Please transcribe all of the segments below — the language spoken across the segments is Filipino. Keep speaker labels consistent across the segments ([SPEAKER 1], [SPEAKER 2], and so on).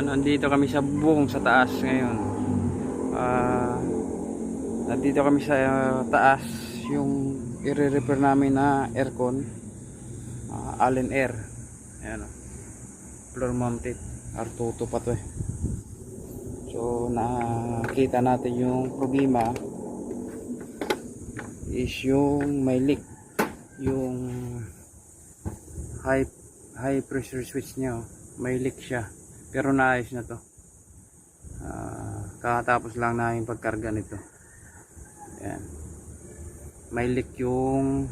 [SPEAKER 1] Nandito kami sa bubong sa taas ngayon. Nandito kami sa taas, yung i-repair namin na aircon, Allen Air. Ayan, floor mounted R22 pa to eh. So nakita natin yung problema is yung may leak, yung high pressure switch nya, may leak siya. Pero naayos na to. Kakatapos lang namin pagkarga nito. Ayan. May leak yung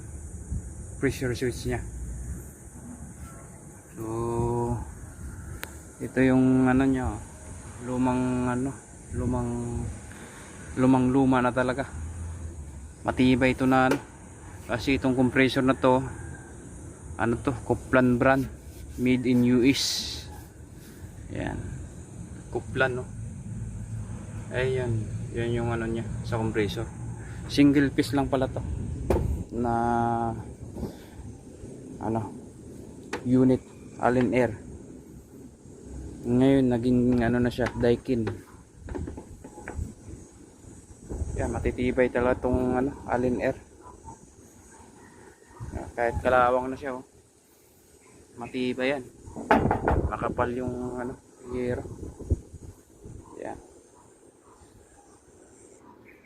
[SPEAKER 1] pressure switch nya. So ito yung ano nya, lumang luma na talaga. Matibay ito na ano. Kasi itong compressor na to, ano to, Coplan brand, made in US. Ayan, Coplan, no. Ayan, yan yung ano nya sa compressor. Single piece lang pala to na ano, unit Allen Air. Ngayon naging ano na siya, Daikin. Yan, matitibay talaga tong ano, Allen Air. Kahit kalawang na siya, oh, matibay yan. Makapal yung ano, yero. Yan.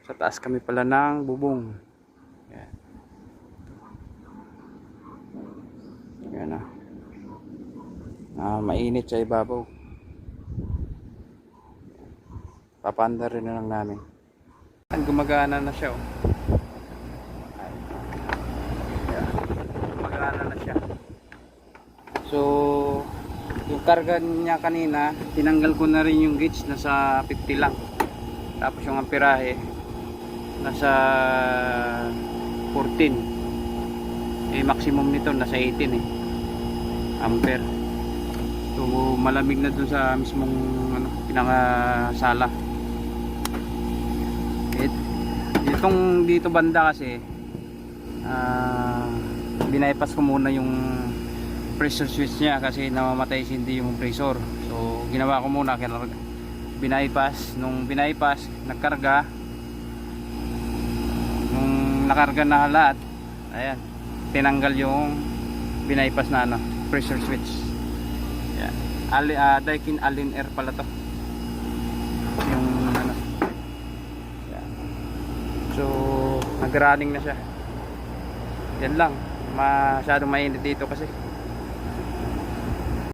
[SPEAKER 1] Sa taas kami pala ng bubong. Yan. Yan na. Mainit sa ibabaw. Papanda rin na lang namin. Gumagana na siya, oh. Yan. Gumagana na siya. So yung karga niya kanina, tinanggal ko na rin yung gauge, nasa 50 lang. Tapos yung amperahe nasa 14. Maximum nito nasa 18 ampere. So malamig na dun sa mismong ano, pinakasala. Itong dito banda kasi binaypas ko muna yung pressure switch niya kasi namamatay hindi yung compressor. So ginawa ko muna, binaypas. Nung binaypas, nagkarga. Nung nakarga na lahat, ayan, tinanggal yung binaypas na ano, pressure switch. Ayan. Daikin Allen Air pala to yung ano. Ayan. So nag-running na siya. Yan lang, masyadong mainit dito kasi